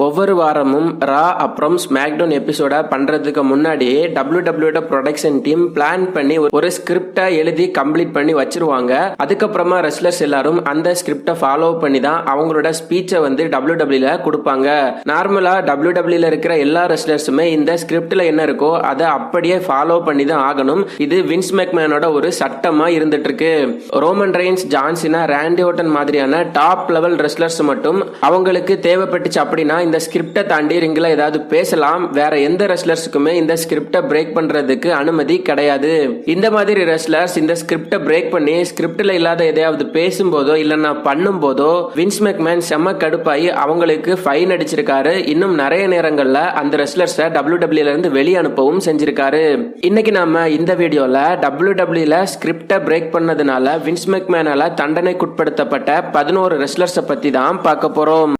ஒவ்வொரு வாரமும் ரா அப்புறம் ஸ்மாக்டவுன் எபிசோட பண்றதுக்கு முன்னாடியே WWE ப்ரொடக்ஷன் டீம் பிளான் பண்ணி ஒரு ஸ்கிரிப்டை எழுதி கம்ப்ளீட் பண்ணி வச்சிருவாங்க. அதுக்கப்புறமா ரெஸ்லர்ஸ் எல்லாரும் அந்த ஸ்கிரிப்டை ஃபாலோ பண்ணி தான் அவங்களோட ஸ்பீச்சை வந்து WWE கொடுப்பாங்க. நார்மலா WWE இருக்கிற எல்லா ரெஸ்லர்ஸுமே இந்த ஸ்கிரிப்ட்ல என்ன இருக்கோ அதை அப்படியே ஃபாலோ பண்ணி தான் ஆகணும். இது வின்ஸ் மெக்மேனோட ஒரு சட்டமா இருந்துட்டு இருக்கு. ரோமன் ரெயின்ஸ், ஜான் சீனா, ராண்டி ஓர்டன் மாதிரியான டாப் லெவல் ரெஸ்லர்ஸ் மட்டும் அவங்களுக்கு தேவைப்பட்டுச்சு அப்படின்னா இந்த ஸ்கிரிப்டை தாண்டி ரிங்கில் ஏதாவது பேசலாம். வேற எந்த ரெஸ்லர்ஸுக்குமே இந்த ஸ்கிரிப்டை பிரேக் பண்றதுக்கு அனுமதி கிடையாது. இந்த மாதிரி ரெஸ்லர்ஸ் இந்த ஸ்கிரிப்டை பிரேக் பண்ணி ஸ்கிரிப்ட்ல இல்லாத எதையாவது பேசும்போதோ இல்லைன்னா பண்ணும் போதோ வின்ஸ் மெக்மேன் செம்ம கடுப்பாயி அவங்களுக்கு ஃபைன் அடிச்சிருக்காரு. இன்னும் நிறைய நேரங்கள்ல அந்த ரெஸ்லர்ஸை WWE இருந்து வெளியே அனுப்பவும் செஞ்சிருக்காரு. இன்னைக்கு நாம இந்த வீடியோல WWE ஸ்கிரிப்டை பிரேக் பண்ணதுனால வின்ஸ் மெக்மேனால தண்டனைக்குட்படுத்தப்பட்ட 11 ரெஸ்லர்ஸை பத்தி தான் பார்க்க போறோம்.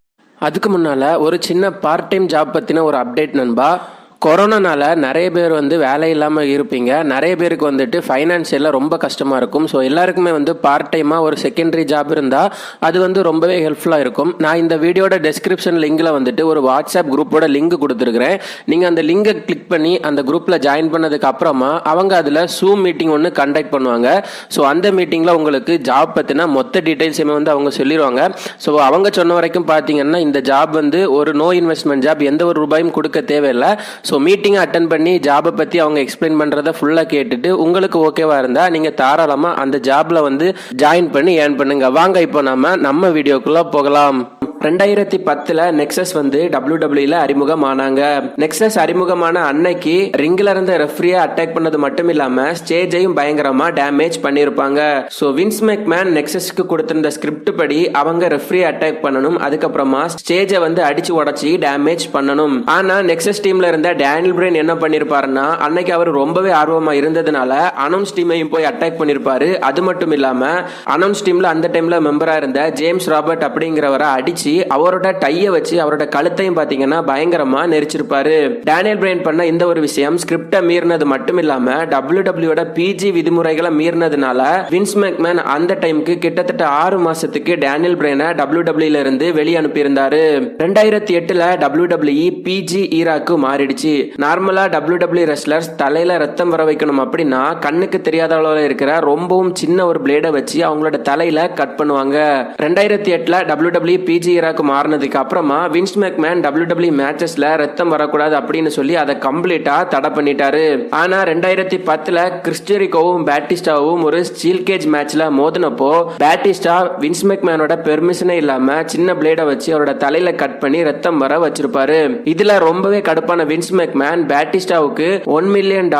அதுக்கு முன்னால ஒரு சின்ன பார்ட் டைம் ஜாப் பத்தின ஒரு அப்டேட் நண்பா. கொரோனானால நிறைய பேர் வந்து வேலை இல்லாமல் இருப்பீங்க. நிறைய பேருக்கு வந்துட்டு ஃபைனான்சியலாக ரொம்ப கஷ்டமாக இருக்கும். ஸோ எல்லாருக்குமே வந்து பார்ட் டைமாக ஒரு செகண்டரி ஜாப் இருந்தால் அது வந்து ரொம்பவே ஹெல்ப்ஃபுல்லாக இருக்கும். நான் இந்த வீடியோட டெஸ்கிரிப்ஷன் லிங்கில் வந்துட்டு ஒரு வாட்ஸ்அப் குரூப்போட லிங்க் கொடுத்துருக்குறேன். நீங்கள் அந்த லிங்கை கிளிக் பண்ணி அந்த குரூப்பில் ஜாயின் பண்ணதுக்கு அப்புறமா அவங்க அதில் ஜூம் மீட்டிங் ஒன்று கண்டக்ட் பண்ணுவாங்க. ஸோ அந்த மீட்டிங்கில் உங்களுக்கு ஜாப் பற்றின மொத்த டீட்டெயில்ஸுமே வந்து அவங்க சொல்லிடுவாங்க. ஸோ அவங்க சொன்ன வரைக்கும் பார்த்தீங்கன்னா இந்த ஜாப் வந்து ஒரு நோ இன்வெஸ்ட்மெண்ட் ஜாப், எந்த ஒரு ரூபாயும் கொடுக்க தேவையில்லை. ஸோ மீட்டிங்கை அட்டன் பண்ணி ஜாபை பற்றி அவங்க எக்ஸ்பிளைன் பண்ணுறதை ஃபுல்லாக கேட்டுட்டு உங்களுக்கு ஓகேவா இருந்தால் நீங்கள் தாராளமாக அந்த ஜாபில் வந்து ஜாயின் பண்ணி ஏர்ன் பண்ணுங்க. வாங்க இப்போ நம்ம வீடியோக்குள்ளே போகலாம். 2010 நெக்ஸஸ் வந்து WWE அறிமுகமானாங்க. நெக்ஸஸ் அறிமுகமான அன்னைக்கு ரிங்ல இருந்த ரெஃப்ரியை அட்டாக் பண்ணது மட்டும் இல்லாம ஸ்டேஜையும் பயங்கரமா டேமேஜ் பண்ணிருப்பாங்க. சோ வின்ஸ் மெக்மேன் நெக்ஸஸ்க்கு கொடுத்திருந்த ஸ்கிரிப்ட் படி அவங்க ரெஃப்ரியை அட்டாக் பண்ணணும், அதுக்கப்புறமா ஸ்டேஜை வந்து அடிச்சு உடச்சி டேமேஜ் பண்ணணும். ஆனா நெக்ஸஸ் டீம்ல இருந்த டேனியல் பிரைன் என்ன பண்ணிருப்பாருன்னா அன்னைக்கு அவர் ரொம்பவே ஆர்வமா இருந்ததுனால அனௌன்ஸ் டீமையும் போய் அட்டாக் பண்ணிருப்பாரு. அது மட்டும் இல்லாம அனௌன்ஸ் டீம்ல அந்த டைம்ல மெம்பரா இருந்த ஜேம்ஸ் ராபர்ட் அப்படிங்கிறவரை அடிச்சு அவரோட டைய வச்சு அவரோட கழுத்தையும் பாத்தீங்கன்னா பயங்கரமா நெரிச்சிருப்பாரு. டேனியல் பிரைன் பண்ண இந்த ஒரு விஷயம் ஸ்கிரிப்டை மீறினது மட்டும் இல்லாம WWE PG விதிமுறைகளை மீறினதுனால வின்ஸ் மெக்மேன் அந்த டைமுக்கு கிட்டத்தட்ட 6 மாசத்துக்கு டேனியல் பிரைனை WWE இருந்து வெளியே அனுப்பியிருந்தாரு. 2008 WWE PG ஈராக்கு மாறிடுச்சு. நார்மலா WWE ரெஸ்லர்ஸ் தலையில ரத்தம் வர வைக்கணும் அப்படின்னா கண்ணுக்கு தெரியாத அளவுல இருக்கிற ரொம்பவும் சின்ன ஒரு பிளேடை வச்சு அவங்களோட தலையில கட் பண்ணுவாங்க. 2008 WWE PG ஈராக்கு மாறினதுக்கு அப்புறமா வின்ஸ் மெக்மேன் WWE மேட்சஸ்ல ரத்தம் வரக்கூடாது அப்படின்னு சொல்லி அதை கம்ப்ளீட்டா தடை பண்ணிட்டாரு. ஆனா 2010 கிறிஸ்டரிகோவும் பேட்டிஸ்டாவும் ஒரு ஸ்டீல் கேஜ் மேட்ச்ல மோதினப்போ பேட்டிஸ்டா வின்ஸ் மெக்மேனோட பெர்மிஷனே இல்லாம சின்ன பிளேடை வச்சு அவரோட தலையில கட் பண்ணி ரத்தம் வர வச்சிருப்பாரு. இதுல ரொம்பவே கடுப்பான வின்ஸ் மெக்மேன் பேட்டிஸ்டாவுக்கு $1 மில்லியன்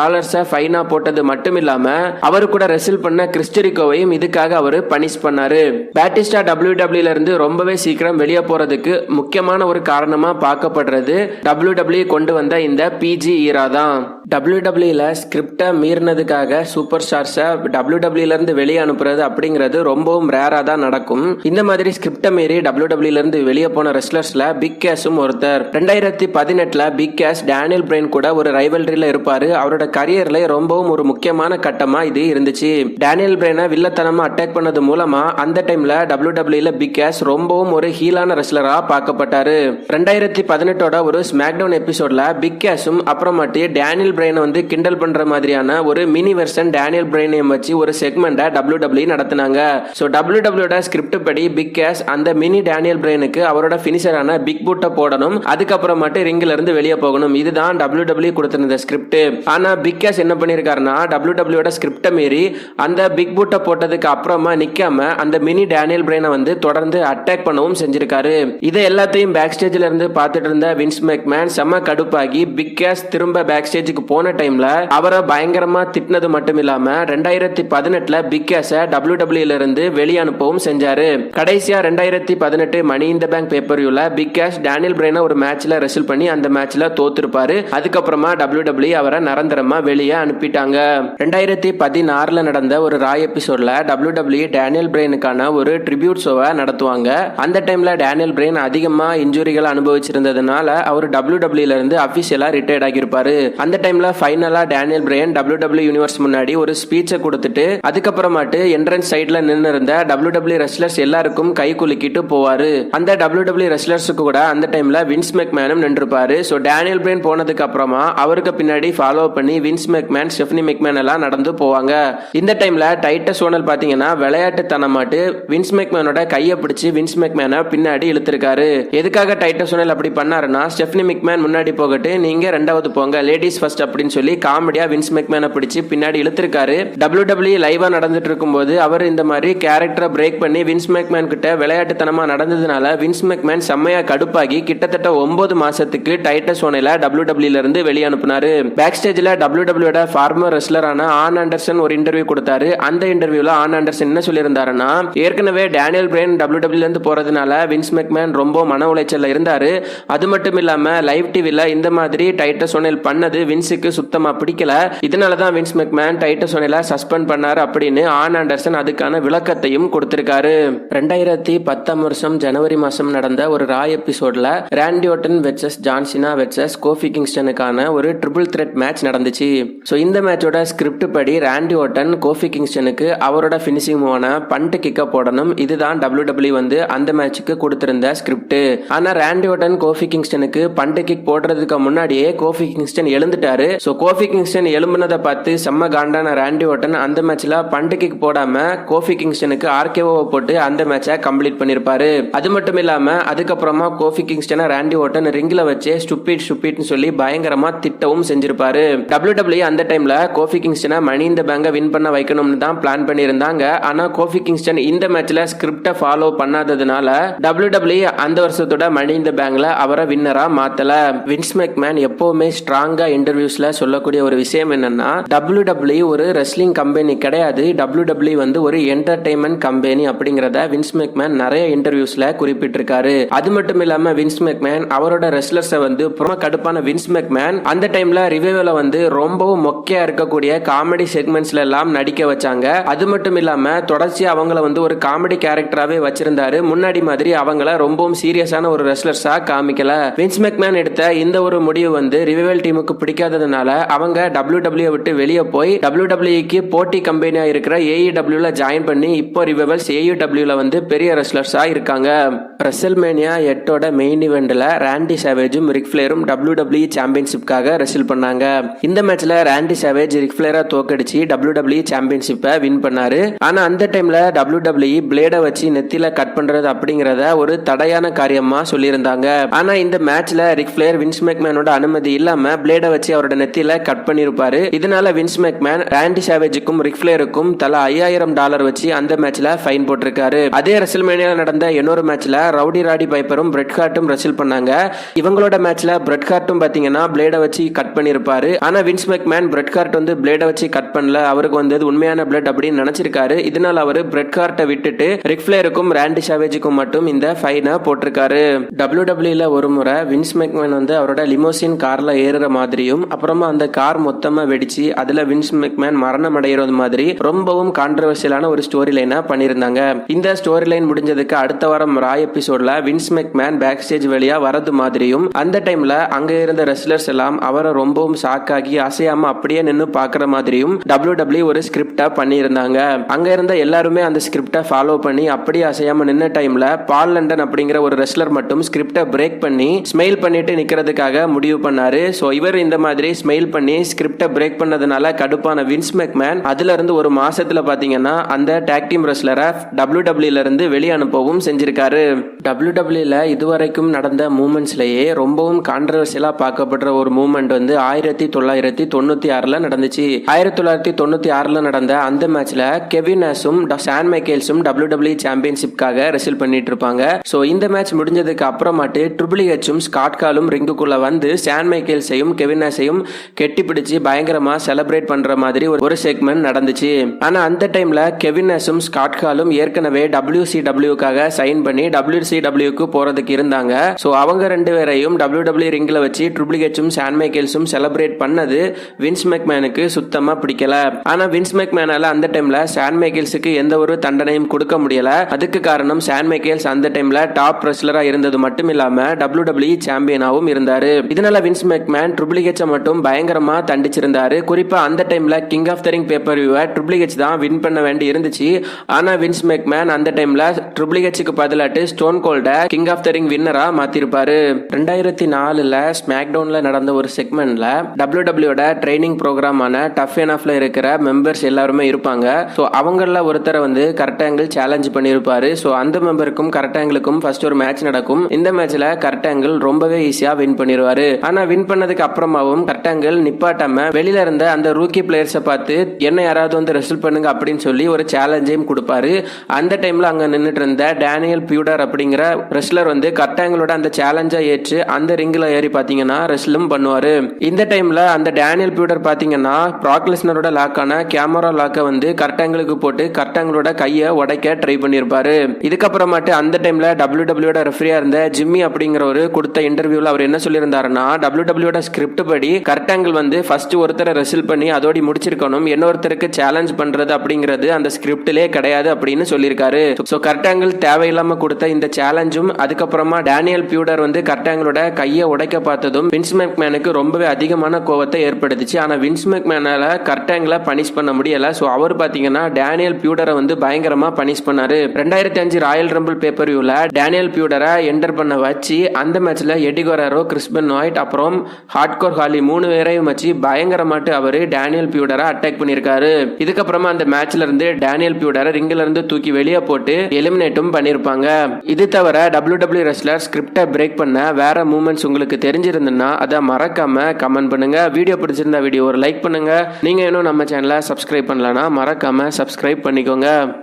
ஃபைனா போட்டது மட்டும் இல்லாம அவரு கூட ரெசில் பண்ண கிறிஸ்டரிகோவையும் இதுக்காக அவரு பனிஷ் பண்ணாரு. பேட்டிஸ்டா WWE இருந்து ரொம்பவே சீக்கிரம் வெளியே போறதுக்கு முக்கியமான ஒரு காரணமா பார்க்கப்படுறது WWE கொண்டு வந்த இந்த PG ஈரா தான். WWE ஸ்கிரிப்டை மீறினதுக்காக சூப்பர் ஸ்டார்ஸை WWE இருந்து வெளியே அனுப்புறது அப்படிங்கிறது ரொம்பவும் ரேரா தான் நடக்கும். இந்த மாதிரி ஸ்கிரிப்டை மீறி WWE இருந்து வெளியே போன ரெஸ்லர்ஸ்ல பிக் கேஸும் ஒருத்தர். 2018 பிக் கேஸ் டேனியல் பிரைன் கூட ஒரு ரைவல்ரியில இருப்பாரு. அவரோட கரியர்ல ரொம்பவும் ஒரு முக்கியமான கட்டமா இது இருந்துச்சு. டேனியல் பிரைனை வில்லத்தனமா அட்டாக் பண்ணது மூலமா அந்த டைம்ல WWE பிக் கேஸ் ரொம்பவும் ஒரு ஹீலான ரெஸ்லரா பார்க்கப்பட்டாரு. 2018 ஒரு ஸ்மாக்டவுன் எபிசோட்ல பிக் கேஸும் அப்புறமாட்டி டேனியல் பிரைனை வந்து கிண்டல் பண்ற மாதிரியான ஒரு மினி வெர்ஷன் டேனியல் பிரைனையும் வச்சு ஒரு செக்மெண்ட்டை WWE நடத்தினாங்க. சோ WWE ஸ்கிரிப்ட் படி பிக் கேஸ் அந்த மினி டேனியல் பிரைனுக்கு அவரோட பினிஷரான பிக் பூட்டை போடணும், அதுக்கப்புறமாட்டி ரிங்ல இருந்து வெளியே போகணும். இதுதான் WWE கொடுத்திருந்த ஸ்கிரிப்ட். ஆனா பிக் கேஸ் என்ன பண்ணிருக்காருன்னா WWE ஸ்கிரிப்டை மீறி அந்த பிக் பூட்டை போட்டதுக்கு அப்புறமா நிக்காம அந்த மினி டேனியல் பிரைனை வந்து தொடர்ந்து அட்டாக் பண்ணவும் செஞ்சிருக்காரு. இதை எல்லாத்தையும் பேக் ஸ்டேஜ்ல இருந்து பார்த்துட்டு இருந்த வின்ஸ் மெக்மேன் செம்ம கடுப்பாகி பிக் கேஸ் திரும்ப பேக் ஸ்டேஜுக்கு போன டைம்ல அவரை பயங்கரமா திட்டினது மட்டும் இல்லாம 2018 பிக் கேஸை WWE இருந்து வெளியே அனுப்பவும் செஞ்சாரு. கடைசியா 2018 மணி இன் தி பேங்க் பேப்பர்வியூல பிக் கேஸ் டேனியல் பிரைனை ஒரு மேட்ச்ல ரெசில் பண்ணி அந்த மேட்ச்ல தோத்துருப்பாரு. அதுக்கப்புறமா WWE அவரை நிரந்தரமா வெளியே அனுப்பிட்டாங்க. 2016 நடந்த ஒரு ராய் எபிசோட்ல WWE டேனியல் பிரைனுக்கான ஒரு ட்ரிபியூட் ஷோவை நடத்துவாங்க. அந்த டைம்ல டேனியல் பிரைன் அதிகமா இன்ஜுரிகள் அனுபவிச்சிருந்ததுனால அவர் WWE இருந்து அபிஷியலா ரிட்டையர்ட் ஆகியிருப்பாரு. அந்த டைம் டைம்ல ஃபைனலா டேனியல் பிரையன் WWE யூனிவர்ஸ் முன்னாடி ஒரு ஸ்பீச்சை கொடுத்துட்டு அதுக்கப்புறமாட்டு என்ட்ரன்ஸ் சைட்ல நின்று இருந்த WWE ரெஸ்லர்ஸ் எல்லாருக்கும் கை குலுக்கிட்டு போவாரு. அந்த WWE ரெஸ்லர்ஸுக்கு கூட அந்த டைம்ல வின்ஸ் மெக்மேனும் நின்றுப்பாரு. சோ டேனியல் பிரையன் போனதுக்கு அப்புறமா அவருக்கு பின்னாடி ஃபாலோ பண்ணி வின்ஸ் மெக்மேன், ஸ்டெஃபனி மெக்மேன் எல்லாம் நடந்து போவாங்க. இந்த டைம்ல டைட்டஸ் ஓனல் பாத்தீங்கன்னா விளையாட்டுத்தனமாட்டு வின்ஸ் மெக்மேனோட கையை பிடிச்சு வின்ஸ் மெக்மேனை பின்னாடி இழுத்திருக்காரு. எதுக்காக டைட்டஸ் ஓனல் அப்படி பண்ணாருன்னா, ஸ்டெஃபனி மெக்மேன் முன்னாடி போகட்டு, நீங்க ரெண்டாவது போங்க, லேடிஸ் ஃபர்ஸ்ட் அப்படின்னு சொல்லி காமெடியா வின்ஸ் மெக்மேனை பிடிச்சு பின்னாடி இழுத்திருக்காரு. WWE லைவா நடந்துட்டு இருக்கும்போது அவர் இந்த மாதிரி கேரக்டரை பிரேக் பண்ணி வின்ஸ் மெக்மேன் கிட்ட விளையாட்டுத்தனமா நடந்ததுனால வின்ஸ் மெக்மேன் செம்மையா கடுப்பாகி கிட்டத்தட்ட 9 மாசத்துக்கு டைட்டஸ் ஓனல WWE ல இருந்து வெளியே அனுப்புனாரு. பேக் ஸ்டேஜ்ல WWE ஃபார்மர் ரெஸ்லரான ஆன் ஆண்டர்சன் ஒரு இன்டர்வியூ கொடுத்தாரு. அந்த இன்டர்வியூல ஆன் ஆண்டர்சன் என்ன சொல்லியிருந்தாருன்னா, ஏற்கனவே டேனியல் பிரையன் WWE ல இருந்து போறதுனால வின்ஸ் மெக்மேன் ரொம்ப மன உளைச்சல்ல இருந்தாரு. அது மட்டும் இல்லாம லைவ் டிவில இந்த மாதிரி டைட்டஸ் ஓனல் பண்ணது வின்ஸுக்கு சுத்தமா பிடிக்கல. இதனாலதான் வின்ஸ் மெக்மேன் டைட்டஸ் ஓனல சஸ்பெண்ட் பண்ணாரு அப்படின்னு ஆன் ஆண்டர்சன் அதுக்கான விளக்கத்தையும் கொடுத்திருக்காரு. 2010 வருஷம் ஜனவரி மாசம் நடந்த ஒரு ரா எபிசோட்ல Randy Orton versus John Cena versus Kofi கிங்ஸ்டனுக்கான ஒரு ட்ரிபிள் த்ரெட் மேட்ச் நடந்துச்சு. சோ இந்த மேட்சோட ஸ்கிரிப்ட் படி ராண்டி ஓர்டன் கோஃபி கிங்ஸ்டனுக்கு அவரோட பினிஷிங் மூவான பண்ட் கிக்க போடணும். இதுதான் WWE வந்து அந்த மேட்சுக்கு கொடுத்திருந்த ஸ்கிரிப்ட். ஆனா ராண்டி ஓர்டன் கோஃபி கிங்ஸ்டனுக்கு பண்ட் கிக் போடுறதுக்கு முன்னாடியே கோஃபி கிங்ஸ்டன் எழுந்துட்டாரு. சோ கோஃபி கிங்ஸ்டன் எழும்புனதை பார்த்து செம்ம காண்டான ராண்டி ஓர்டன் அந்த மேட்ச்ல பண்ட் கிக் போடாம கோஃபி கிங்ஸ்டனுக்கு RKO போட்டு அந்த மேட்சை கம்ப்ளீட் பண்ணிருப்பாரு. அது மட்டும் இல்லாம அதுக்கப்புறமா கோஃபி கிங்ஸ்டனை ராண்டி ஓர்டன் ரிங்ல வச்சு ஸ்டூபிட்னு சொல்லி பயங்கரமா திட்டவும் செஞ்சிருப்பாரு. WWE அந்த டைம்ல கோஃபி கிங்ஸ்டனை மணி இந்த பேங்க வின் பண்ண வைக்கணும்னு தான் பிளான் பண்ணியிருந்தாங்க. ஆனா கோஃபி கிங்ஸ்டன் இந்த மேட்ச்ல ஸ்கிரிப்டை ஃபாலோ பண்ணாததுனால WWE அந்த வருஷத்தோட மணி இந்த பேங்க்ல அவரை வின்னரா மாத்தல. வின்ஸ் மெக்மேன் எப்பவுமே ஸ்ட்ராங்கா இன்டர்வியூஸ்ல சொல்லக்கூடிய ஒரு விஷயம் என்னன்னா, WWE ஒரு ரெஸ்லிங் கம்பெனி கிடையாது, WWE வந்து ஒரு என்டர்டைன்மெண்ட் கம்பெனி அப்படிங்கறத வின்ஸ் மெக்மேன் நிறைய இன்டர்வியூஸ்ல குறிப்பிட்டிருக்காரு. அது மட்டும் இல்லாம வின்ஸ் மெக்மேன் அவரோட ரெஸ்லர்ஸை வந்து ரொம்ப கடுப்பான வின்ஸ் மெக்மேன் அந்த டைம்ல ரிவைவ்ல வந்து ரொம்பவும் மொக்கையா இருக்கக்கூடிய காமெடி செக்மெண்ட்ஸ்ல எல்லாம் நடிக்க வச்சாங்க. அது மட்டும் இல்லாம தொடர்ச்சியா அவங்கள வந்து ஒரு காமெடி கேரக்டராவே வச்சிருந்தாரு. முன்னாடி மாதிரி அவங்கள ரொம்பவும் சீரியஸான ஒரு ரெஸ்லர்ஸா காமிக்கல. வின்ஸ் மெக்மேன் எடுத்த இந்த ஒரு முடிவு வந்து ரிவைவல் டீமுக்கு பிடிக்காததுனால அவங்க WWE விட்டு வெளியே போய் WWEக்கு போட்டி கம்பெனியா இருக்கிற AEW ல ஜாயின் பண்ணி இப்போ ரிவைவல்ஸ் AEW ல வந்து பெரிய ரெஸ்லர்ஸா இருக்காங்க. ரெசல்மேனியா 8ஓட மெயின் இவெண்ட்ல ராண்டி சாவேஜும் ரிக் ஃபிளேரும் WWE சாம்பியன்ஷிப்காக ரெஸ்ல் பண்ணாங்க. இந்த மேட்ச்ல ராண்டி சாவேஜ் ரிக் ஃபிளேரை தோக்கடிச்சு WWE சாம்பியன்ஷிப்பை வின் பண்ணாரு. ஆனா அந்த டைம்ல WWE பிளேட வச்சு நெத்தில கட் பண்றது அப்படிங்கறத ஒரு தடையான காரியமா சொல்லியிருந்தாங்க. ஆனா இந்த மேட்ச்ல ரிக் ஃபிளேர் வின்ஸ் மெக்மேனோட அனுமதி இல்லாம பிளேட வச்சு அவரோட நெத்தில கட் பண்ணிருப்பாரு. இதனால வின்ஸ் மெக்மேன் ராண்டி சாவேஜுக்கும் ரிக் ஃபிளேருக்கும் தலா $5000 வச்சு அந்த மேட்ச்ல ஃபைன் போட்டிருக்காரு. அதே ரெசல்மேனியால நடந்த இன்னொரு மேட்ச்ல ரவுடி ராடி பைப்பரும் பிரெட் ஹார்ட்டும் ரெஸ்ல் பண்ணாங்க. இவங்களோட மேட்ச்ல பிரெட் ஹார்ட்டும் பாத்தீங்கன்னா பிளேட வச்சு கட் பண்ணிருப்பாரு. ஆனா வின்ஸ் மெக்மேன் பிரெட் ஹார்ட் வந்து பிளேட வச்சு கட் பண்ணல, அவருக்கு வந்து உண்மையான பிளட் அப்படின்னு நினைச்சிருக்காரு. இதனால அவரு பிரெட் ஹார்ட்டை விட்டுட்டு ரிக் ஃபிளேருக்கும் ராண்டி சாவேஜுக்கும் மட்டும் இந்த ஃபைனை போட்டிருக்காரு. WWE ல ஒரு முறை வின்ஸ் மெக்மேன் வந்து அவரோட லிமோசின் கார்ல ஏறுற மாதிரியும் அப்புறமா அந்த கார் மொத்தமா வெடிச்சு அதுல வின்ஸ் மெக்மேன் மரணம் அடைகிறது மாதிரி ரொம்பவும் கான்ட்ரவர்சியலான ஒரு ஸ்டோரி லைனா பண்ணிருந்தாங்க. இந்த ஸ்டோரி லைன் முடிஞ்சதுக்கு அடுத்த வாரம் ரா எபிசோட்ல வின்ஸ் மெக்மேன் பேக் ஸ்டேஜ் வழியா வரது மாதிரியும் அந்த டைம்ல அங்க இருந்த ரெஸ்லர்ஸ் எல்லாம் அவரை ரொம்பவும் ஷாக்காகி அசையாம அப்படியே நின்னு பாக்குற மாதிரியும் WWE ஒரு ஸ்கிரிப்டா பண்ணியிருந்தாங்க. அங்க இருந்த எல்லாருமே அந்த ஸ்கிரிப்டை ஃபாலோ பண்ணி அப்படியே அசையாம நின்ன டைம்ல பால் லண்டன் அப்படிங்கிற ஒரு ரெஸ்லர் மட்டும் ஸ்கிரிப்டை பிரேக் பண்ணி ஸ்மைல் பண்ணிட்டு நிக்கிறதுக்காக முடிவு பண்ணாரு. சோ இவர் இந்த மாதிரி ஸ்மைல் பண்ணி ஸ்கிரிப்டை பிரேக் பண்ணதுனால கடுப்பான வின்ஸ் மெக்மேன் அதுல இருந்து ஒரு மாசத்துல பாத்தீங்கன்னா அந்த டாக் டீம் ரெஸ்லரை WWE ல இருந்து வெளியே அனுப்பவும் செஞ்சிருக்காரு. WWE ல இதுவரைக்கும் நடந்த மூமெண்ட்ஸ்லயே ரொம்பவும் கான்ட்ரவர்சியலா பார்க்கப்படுற ஒரு மூமெண்ட் வந்து 1996ல நடந்துச்சு. 1996ல நடந்த அந்த மேட்ச்ல கெவின் நாஷும் சான் மைக்கேல்ஸும் WWE சாம்பியன்ஷிப்காக ரெஸ்ல் பண்ணிட்டு இருப்பாங்க. சோ இந்த மேட்ச் முடிஞ்சதுக்கு அப்புறமாட்டு ட்ரிபிள் ஹெச்சும் ஸ்காட் காலும் ரிங்குக்குள்ள வந்து சான் மைக்கேல்ஸையும் கெவின் நாஷையும் கெட்டி பிடிச்சு பயங்கரமா செலிப்ரேட் பண்ற மாதிரி ஒரு செக்மெண்ட் நடந்துச்சு. ஆனா அந்த டைம்ல கெவின் நாஷும் ஸ்காட் காலும் ஏற்கனவே WCWக்காக சைன் பண்ணி WCWக்கு போறதுக்கு இருந்தாங்க. சோ அவங்க ரெண்டு பேரையும் WWE ரிங்ல வச்சு ட்ரிபிள் ஹெச்சும் சான் மைக்கேல்ஸும் செலிப்ரேட் பண்ணது வின்ஸ் மெக்மேனுக்கு சுத்தமா பிடிக்கல. ஆனா வின்ஸ் மெக்மேனால அந்த டைம்ல சான் மைக்கேல்ஸுக்கு எந்த ஒரு தண்டனையும் கொடுக்க முடியல. அதுக்கு காரணம் சான் மைக்கேல்ஸ் அந்த டைம்ல டாப் ரெஸ்லரா இருந்தது மட்டும் இல்லாம WWE சாம்பியனாவும் இருந்தாரு. இதனால வின்ஸ் மெக்மேன் ட்ரிபிள் ஹெச்சை மட்டும் மட்டும் பயங்கரமா தண்டிச்சிருந்தாரு. குறிப்பா அந்த டைம்ல king of the ring pay per வியூவை ட்ரிபிள் ஹெச் தான் வின் பண்ண வேண்டி இருந்துச்சு. ஆனா வின்ஸ் மெக்மேன் அந்த டைம்ல ட்ரிபிள் ஹெச்சுக்கு பதிலாட்டு Stone Cold king of the ring வின்னரா மாத்திருப்பாரு. 2004ல ஸ்மாக்டவுன்ல நடந்த ஒரு செக்மெண்ட்ல WWE ட்ரைனிங் ப்ரோக்ராமான டஃப் என்எஃப்ல இருக்கிற மெம்பர்ஸ் எல்லாருமே இருப்பாங்க. ஸோ அவங்கள ஒருத்தரை வந்து கரெக்ட் ஆங்கிள் சேலஞ்ச் பண்ணியிருப்பாரு. ஸோ அந்த மெம்பருக்கும் கரெக்ட் ஆங்கிளுக்கும் ஃபர்ஸ்ட் ஒரு மேட்ச் நடக்கும். இந்த மேட்ச்ல கரெக்ட் ஆங்கிள் ரொம்பவே ஈஸியா வின் பண்ணிடுவாரு. ஆனா வின் பண்ணதுக்கு அப்புறமாவும் கரெக்ட் ஆங்கிள் நிப்பாட்டாம வெளியில இருந்த அந்த ரூக்கி பிளேயர்ஸை பார்த்து என்ன யாராவது வந்து ரெஸ்ல் பண்ணுங்க அப்படின்னு சொல்லி ஒரு சேலஞ்சையும் கொடுப்பாரு. அந்த டைம்ல அங்க நின்றுட்டு இருந்த டேனியல் பியூடர் அப்படிங்கிற ரெஸ்லர் வந்து கரெக்ட் ஆங்கிளோட அந்த சேலஞ்சை ஏற்று அந்த ரிங்ல ஏறி பாத்தீங்கன்னா ரெஸ்லும் பண்ணுவாரு. இந்த டைம்ல அந்த டேனியல் பியூடர் பாத்தீங்கன்னா ப்ராக் லெஸ்னரோட லாக்கான கேமரா லாக்கை வந்து கரெக்ட் ஆங்கிளுக்கு போட்டு கரெக்ட் ஆங்கிளோட கையை உடைக்க ட்ரை பண்ணிருப்பாரு. இதுக்கப்புறமாட்டு அந்த டைம்ல WWE ரெஃபரியா இருந்த ஜிம்மி அப்படிங்கிறவரு கொடுத்த இன்டர்வியூல அவர் என்ன சொல்லியிருந்தாருன்னா, WWE ஸ்கிரிப்ட் படி கரெக்ட் ஆங்கிள் வந்து ஃபர்ஸ்ட் ஒருத்தரை ரெஸ்ல் பண்ணி அதோடி முடிச்சிருக்கணும், இன்னொருத்தருக்கு சேலஞ்ச் பண்றது அப்படிங்கிறது அந்த ஸ்கிரிப்டிலே கிடையாது அப்படின்னு சொல்லியிருக்காரு. ஸோ கரெக்ட் ஆங்கிள் தேவையில்லாம கொடுத்த இந்த சேலஞ்சும் அதுக்கப்புறமா டேனியல் பியூடர் வந்து கரெக்ட் ஆங்கிளோட கையை உடைக்க பார்த்ததும் வின்ஸ் மெக்மேனுக்கு ரொம்பவே அதிகமான கோவத்தை ஏற்படுத்துச்சு. ஆனா வின்ஸ் மெக்மேனால கரெக்ட் ஆங்கிள பனிஷ் பண்ண முடியல. ஸோ அவர் பாத்தீங்கன்னா டேனியல் பியூடரை வந்து பயங்கரமா பனிஷ் பண்ணாரு. 2005 ராயல் ரம்பிள் பேப்பர் வியூல டேனியல் பியூடரை என்டர் பண்ண வச்சு அந்த மேட்ச்ல எடி குவராரோ, கிறிஸ் பெனோய்ட் அப்புறம் ஹார்ட்கோர் ஹாலி 3 பேரையும் வச்சு பயங்கரமாட்டு அவரு டேனியல் பியூடரை அட்டாக் பண்ணிருக்காரு. இதுக்கப்புறமா அந்த மேட்ச்ல இருந்து டேனியல் பியூடரை ரிங்ல இருந்து தூக்கி வெளியே போட்டு எலிமினேட்டும் பண்ணிருப்பாங்க. இது தவிர WWE ரெஸ்லர் ஸ்கிரிப்டை பிரேக் பண்ண வேற மூமெண்ட்ஸ் உங்களுக்கு தெரிஞ்சிருந்ததுன்னா அதை மறக்காம கமெண்ட் பண்ணுங்க. வீடியோ பிடிச்சிருந்தா வீடியோ ஒரு லைக் பண்ணுங்க. நீங்க இன்னும் நம்ம சேனலை சப்ஸ்கிரைப் பண்ணலனா மறக்காம சப்ஸ்கிரைப் பண்ணிக்கோங்க.